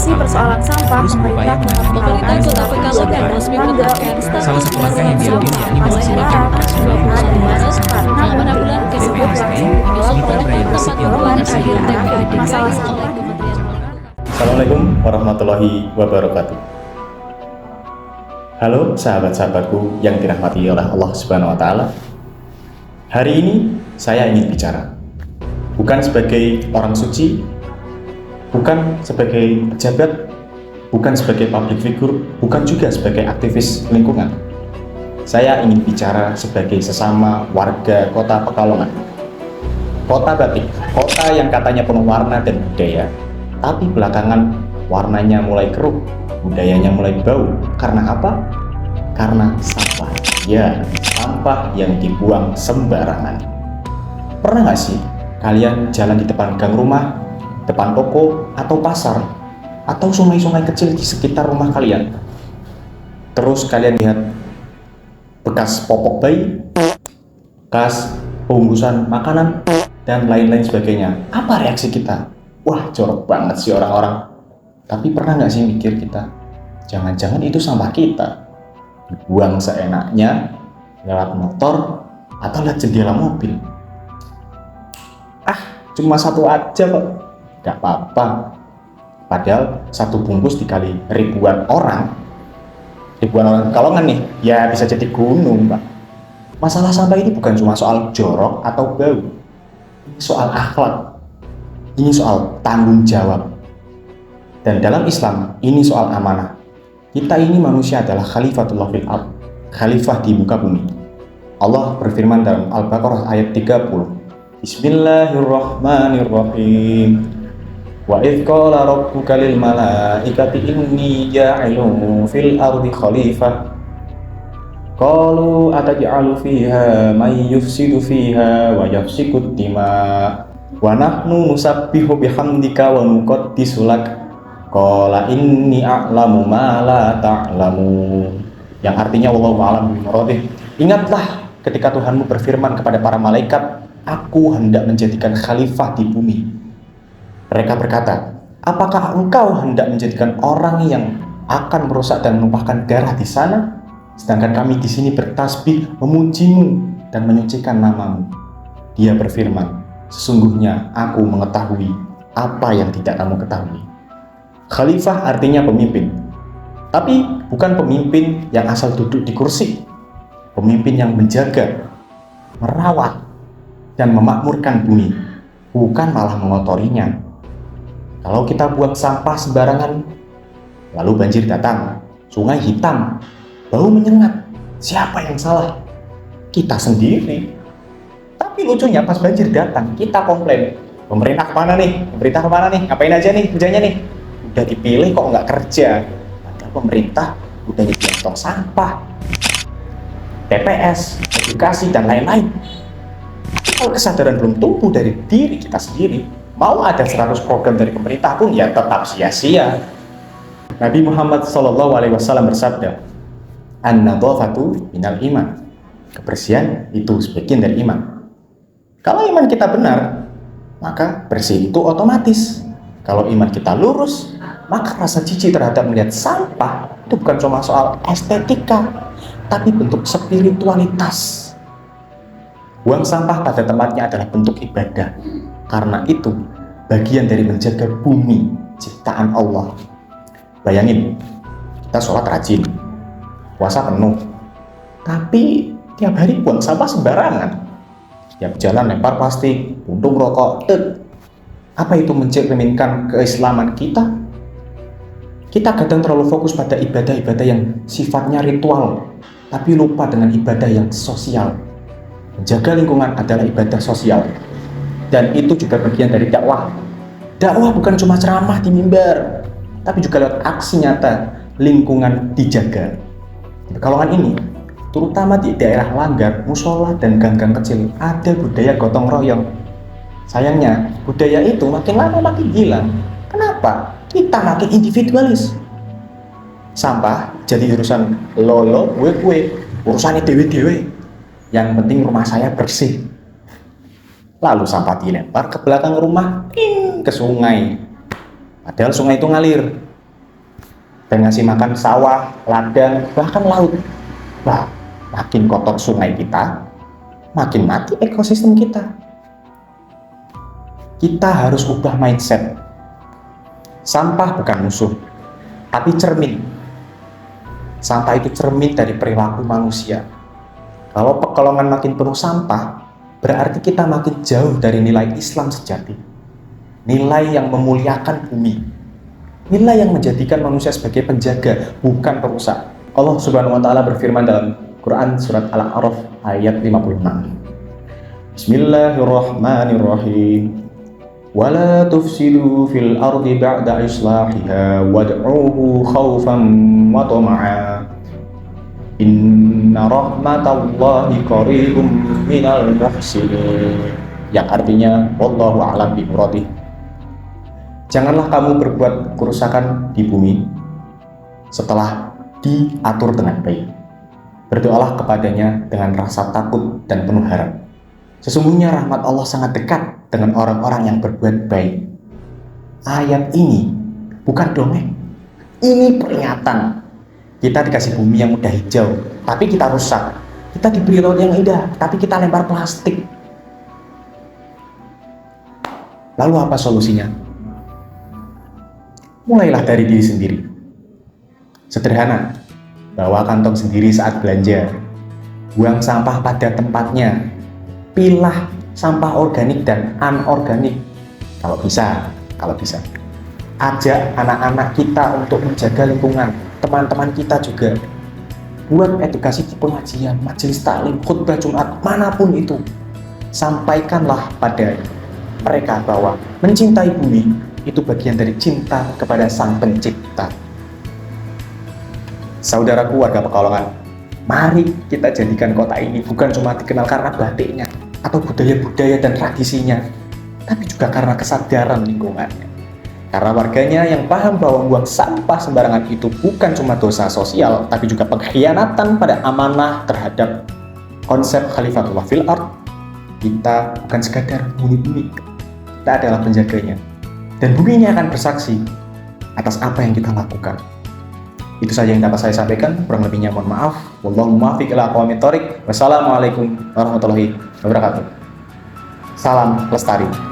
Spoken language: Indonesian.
mengatasi persoalan sampah, terus berupaya pemerintah Kota Pekalongan resmi menetapkan Salah satu langkah yang diambil yakni mulai memaksimalkan hari operasi Rabu 21 Maret karena pada bulan tersebut BPST menyusul di komitmen perayaan tepat yang gabungan berlangsung akhir di TKA DKI masalah oleh sampah. Kementerian Lingkungan. Assalamualaikum warahmatullahi wabarakatuh. Halo sahabat-sahabatku yang dirahmati oleh Allah Subhanahu wa Ta'ala. Hari ini saya ingin bicara bukan sebagai orang suci, bukan sebagai pejabat, bukan sebagai public figure, bukan juga sebagai aktivis lingkungan. Saya ingin bicara sebagai sesama warga kota Pekalongan. Kota batik, kota yang katanya penuh warna dan budaya, tapi belakangan warnanya mulai keruh, budayanya mulai bau. Karena apa? Karena sampah. Ya, sampah yang dibuang sembarangan. Pernah nggak sih kalian jalan di depan gang rumah, depan toko, atau pasar, atau sungai-sungai kecil di sekitar rumah kalian? Terus kalian lihat bekas popok bayi, bekas bungkusan makanan, dan lain-lain sebagainya. Apa reaksi kita? Wah, jorok banget sih orang-orang. Tapi pernah nggak sih mikir kita, jangan-jangan itu sampah kita dibuang seenaknya lewat motor atau lewat jendela mobil? Cuma satu aja kok, nggak apa-apa. Padahal satu bungkus dikali ribuan orang Pekalongan nih, ya bisa jadi gunung, Pak. Masalah sampah ini bukan cuma soal jorok atau bau. Ini soal akhlak. Ini soal tanggung jawab. Dan dalam Islam, ini soal amanah. Kita ini manusia adalah khalifatullah fil ardh, khalifah di muka bumi. Allah berfirman dalam Al-Baqarah ayat 30. Bismillahirrahmanirrahim. Wa idh qala rabbuka lil malaikati inni ja'ilun fil ardi khalifah. Qalu ataj'alu fiha may yufsidu fiha wa yafsiku dima wa nahnu nusabbihu bihamdika wa nuqaddisu lak. Qala inni a'lamu ma la ta'lamu. Yang artinya wallahu a'lam bimuradihi. Ingatlah ketika Tuhanmu berfirman kepada para malaikat, aku hendak menjadikan khalifah di bumi. Mereka berkata, apakah engkau hendak menjadikan orang yang akan merusak dan menumpahkan darah di sana? Sedangkan kami di sini bertasbih, memujimu dan menyucikan namamu. Dia berfirman, sesungguhnya aku mengetahui apa yang tidak kamu ketahui. Khalifah artinya pemimpin. Tapi bukan pemimpin yang asal duduk di kursi. Pemimpin yang menjaga, merawat, dan memakmurkan bumi. Bukan malah mengotorinya. Kalau kita buang sampah sembarangan, lalu banjir datang, sungai hitam, bau menyengat, siapa yang salah? Kita sendiri. Tapi lucunya pas banjir datang, kita komplain, pemerintah kemana nih? Pemerintah kemana nih? Ngapain aja nih kerjanya nih? Udah dipilih kok nggak kerja. Padahal pemerintah udah nyediain tong sampah, TPS, edukasi, dan lain-lain. Kalau kesadaran belum tumbuh dari diri kita sendiri, mau ada 100 program dari pemerintah pun ya tetap sia-sia. Nabi Muhammad SAW bersabda, an-nadhafatu minal iman. Kebersihan itu sebagian dari iman. Kalau iman kita benar, maka bersih itu otomatis. Kalau iman kita lurus, maka rasa jijik terhadap melihat sampah itu bukan cuma soal estetika, tapi bentuk spiritualitas. Buang sampah pada tempatnya adalah bentuk ibadah. Karena itu, bagian dari menjaga bumi, ciptaan Allah. Bayangin, kita sholat rajin, puasa penuh, tapi tiap hari buang sampah sembarangan. Tiap jalan lempar plastik, puntung rokok, apa itu mencerminkan keislaman kita? Kita kadang terlalu fokus pada ibadah-ibadah yang sifatnya ritual, tapi lupa dengan ibadah yang sosial. Menjaga lingkungan adalah ibadah sosial. Dan itu juga bagian dari dakwah. Dakwah bukan cuma ceramah di mimbar, tapi juga lewat aksi nyata, lingkungan dijaga. Di Pekalongan ini, terutama di daerah Langgar, musola, dan gang-gang kecil, ada budaya gotong royong. Sayangnya, budaya itu makin lama makin hilang. Kenapa? Kita makin individualis. Sampah jadi urusan lolo, gue, urusannya dewe-dewe. Yang penting rumah saya bersih. Lalu sampah dilempar ke belakang rumah, ke sungai. Padahal sungai itu ngalir. dan ngasih makan sawah, ladang, bahkan laut. Bah, makin kotor sungai kita, makin mati ekosistem kita. Kita harus ubah mindset. Sampah bukan musuh, tapi cermin. Sampah itu cermin dari perilaku manusia. Kalau pekalongan makin penuh sampah, berarti kita makin jauh dari nilai Islam sejati. Nilai yang memuliakan bumi. Nilai yang menjadikan manusia sebagai penjaga, bukan perusak. Allah Subhanahu wa taala berfirman dalam Quran surat Al-A'raf ayat 56. Bismillahirrahmanirrahim. Wala tufsidu fil ardi ba'da islahiha wad'uhu khawfan wa tama'a. Inna rahmatallahi qaribum minal muhsinin. Yang artinya wallahu a'lam bimuradi. Janganlah kamu berbuat kerusakan di bumi setelah diatur dengan baik. Berdoalah kepadanya dengan rasa takut dan penuh harap. Sesungguhnya rahmat Allah sangat dekat dengan orang-orang yang berbuat baik. Ayat ini bukan dongeng. Ini peringatan. Kita dikasih bumi yang udah hijau, tapi kita rusak. Kita diberi laut yang indah, tapi kita lempar plastik. Lalu apa solusinya? Mulailah dari diri sendiri. Sederhana, bawa kantong sendiri saat belanja. Buang sampah pada tempatnya. Pilah sampah organik dan anorganik. Kalau bisa. Ajak anak-anak kita untuk menjaga lingkungan. Teman-teman kita juga. Buat edukasi di pengajian, majelis taklim, khutbah Jumat, manapun itu. Sampaikanlah pada mereka bahwa mencintai bumi itu bagian dari cinta kepada Sang Pencipta. Saudaraku warga Pekalongan, mari kita jadikan kota ini bukan cuma dikenal karena batiknya atau budaya-budaya dan tradisinya, tapi juga karena kesadaran lingkungannya. Karena warganya yang paham bahwa buang sampah sembarangan itu bukan cuma dosa sosial, tapi juga pengkhianatan pada amanah terhadap konsep Khalifatullah fil ard. Kita bukan sekadar bumi-bumi, kita adalah penjaganya. Dan bumi ini akan bersaksi atas apa yang kita lakukan. Itu saja yang dapat saya sampaikan, kurang lebihnya mohon maaf. Wallahu muwaffiq ila aqwamit thoriq. Wassalamualaikum warahmatullahi wabarakatuh. Salam lestari.